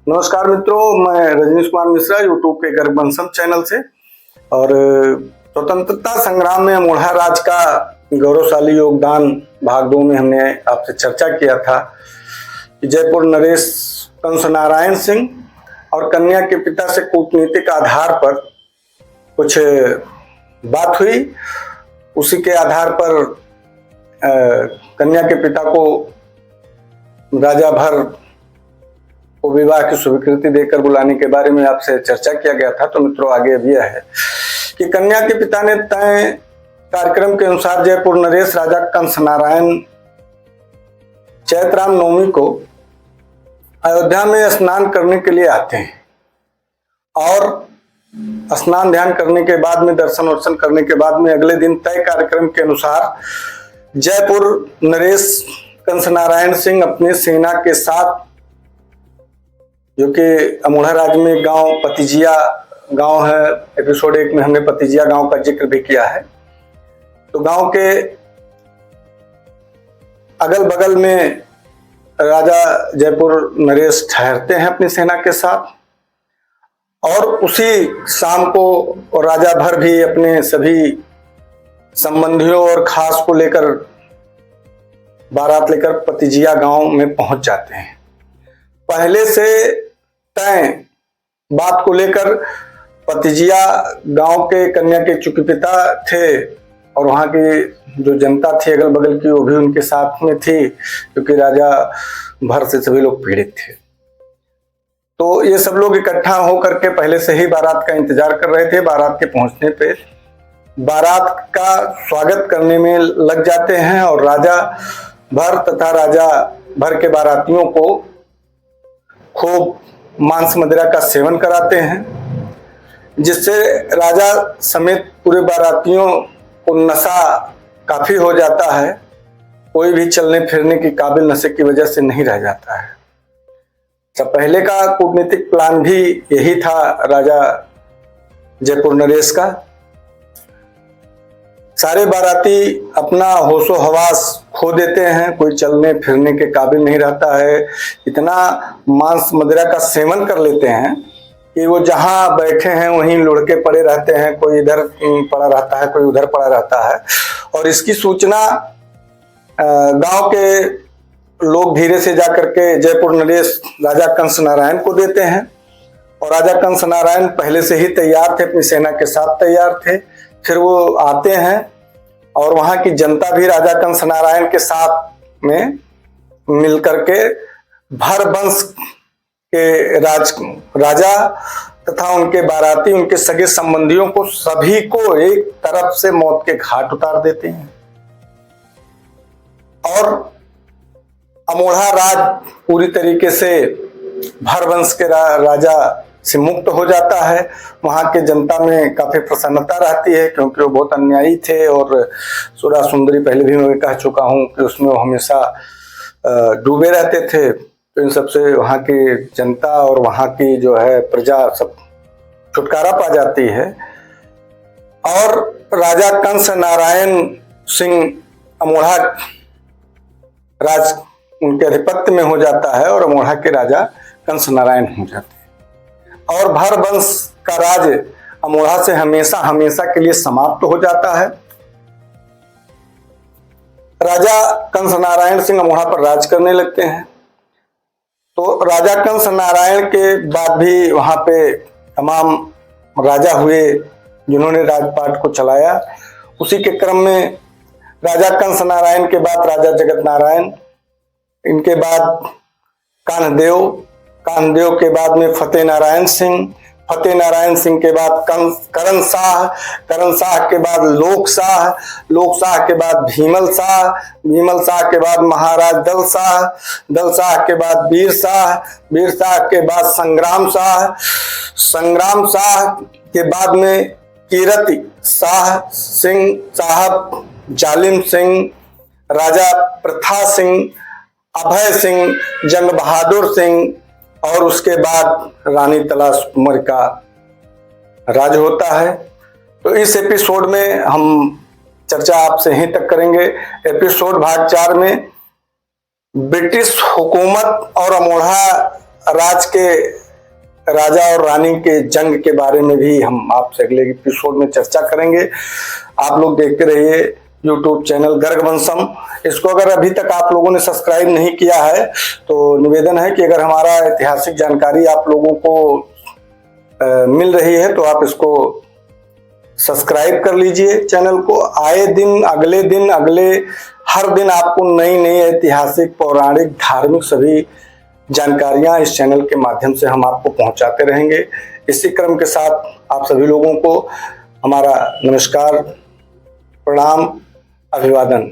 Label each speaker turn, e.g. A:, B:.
A: नमस्कार मित्रों, मैं रजनीश कुमार मिश्रा यूट्यूब के गर्ग वंशम चैनल से। और स्वतंत्रता संग्राम में अमोढ़ा राज का गौरवशाली योगदान भाग 2 में हमने आपसे चर्चा किया था कि जयपुर नरेश कंस नारायण सिंह और कन्या के पिता से कूटनीतिक आधार पर कुछ बात हुई। उसी के आधार पर कन्या के पिता को राजा भर को विवाह की स्वीकृति देकर बुलाने के बारे में आपसे चर्चा किया गया था। तो मित्रों, आगे अब यह है कि कन्या के पिता ने तय कार्यक्रम के अनुसार जयपुर नरेश राजा कंस नारायण चैतराम नवमी को अयोध्या में स्नान करने के लिए आते हैं और स्नान ध्यान करने के बाद में दर्शन वर्शन करने के बाद में अगले दिन तय कार्यक्रम के अनुसार जयपुर नरेश कंस नारायण सिंह अपनी सेना के साथ, जो कि अमोढ़ा राज्य में गांव पतिजिया गांव है, एपिसोड 1 में हमने पतिजिया गांव का जिक्र भी किया है। तो गांव के अगल बगल में राजा जयपुर नरेश ठहरते हैं अपनी सेना के साथ, और उसी शाम को राजा भर भी अपने सभी संबंधियों और खास को लेकर बारात लेकर पतिजिया गांव में पहुंच जाते हैं। पहले से तय बात को लेकर पतिजिया गांव के कन्या के चूंकि पिता थे और वहां की जो जनता थी अगल बगल की, वो भी उनके साथ में थी, क्योंकि राजा भर से सभी लोग पीड़ित थे। तो ये सब लोग इकट्ठा होकर के पहले से ही बारात का इंतजार कर रहे थे। बारात के पहुंचने पे बारात का स्वागत करने में लग जाते हैं और राजा भर तथा राजा भर के बारातियों को खूब मांस मदिरा का सेवन कराते हैं, जिससे राजा समेत पूरे बारातियों को नशा काफी हो जाता है। कोई भी चलने फिरने की काबिल नशे की वजह से नहीं रह जाता है। तो पहले का कूटनीतिक प्लान भी यही था राजा जयपुर नरेश का। सारे बाराती अपना होशो हवास खो देते हैं, कोई चलने फिरने के काबिल नहीं रहता है। इतना मांस मदिरा का सेवन कर लेते हैं कि वो जहां बैठे हैं वहीं लुढ़के पड़े रहते हैं, कोई इधर पड़ा रहता है, कोई उधर पड़ा रहता है। और इसकी सूचना गांव के लोग धीरे से जाकर के जयपुर नरेश राजा कंस नारायण को देते हैं। और राजा कंस नारायण पहले से ही तैयार थे, अपनी सेना के साथ तैयार थे। फिर वो आते हैं और वहां की जनता भी राजा कंस नारायण के साथ में मिलकर के भर वंश के राजा तथा उनके बाराती, उनके सगे संबंधियों को सभी को एक तरफ से मौत के घाट उतार देते हैं। और अमोढ़ा राज पूरी तरीके से भर वंश के राजा से मुक्त हो जाता है। वहां के जनता में काफी प्रसन्नता रहती है, क्योंकि वो बहुत अन्यायी थे। और सुरा सुंदरी पहले भी मैं कह चुका हूं कि उसमें वो हमेशा डूबे रहते थे। तो इन सबसे वहां की जनता और वहां की जो है प्रजा सब छुटकारा पा जाती है। और राजा कंस नारायण सिंह अमोढ़ा राज उनके अधिपत्य में हो जाता है और अमोढ़ा के राजा कंस नारायण हो जाते हैं। और भर वंश का राज अमोढ़ा से हमेशा हमेशा के लिए समाप्त हो जाता है। राजा कंस नारायण सिंह अमोढ़ा पर राज करने लगते हैं। तो राजा कंस नारायण के बाद भी वहां पे तमाम राजा हुए जिन्होंने राजपाट को चलाया। उसी के क्रम में राजा कंस नारायण के बाद राजा जगत नारायण, इनके बाद कान्हदेव के बाद में फतेह नारायण सिंह के बाद करण शाह के बाद लोक शाह के बाद भीमल शाह के बाद महाराज दल शाह के बाद वीर शाह के बाद संग्राम शाह के बाद में कीरति शाह सिंह साहब, जालिम सिंह, राजा प्रथा सिंह, अभय सिंह, जंग बहादुर सिंह, और उसके बाद रानी तलाश कुंवर का राज होता है। तो इस एपिसोड में हम चर्चा आपसे यहीं तक करेंगे। एपिसोड भाग 4 में ब्रिटिश हुकूमत और अमोढ़ा राज के राजा और रानी के जंग के बारे में भी हम आपसे अगले एपिसोड में चर्चा करेंगे। आप लोग देखते रहिए यूट्यूब चैनल गर्गवंशम। इसको अगर अभी तक आप लोगों ने सब्सक्राइब नहीं किया है तो निवेदन है कि अगर हमारा ऐतिहासिक जानकारी आप लोगों को मिल रही है तो आप इसको सब्सक्राइब कर लीजिए चैनल को। आए दिन अगले हर दिन आपको नई नई ऐतिहासिक, पौराणिक, धार्मिक सभी जानकारियां इस चैनल के माध्यम से हम आपको पहुंचाते रहेंगे। इसी क्रम के साथ आप सभी लोगों को हमारा नमस्कार, प्रणाम, अभिवादन।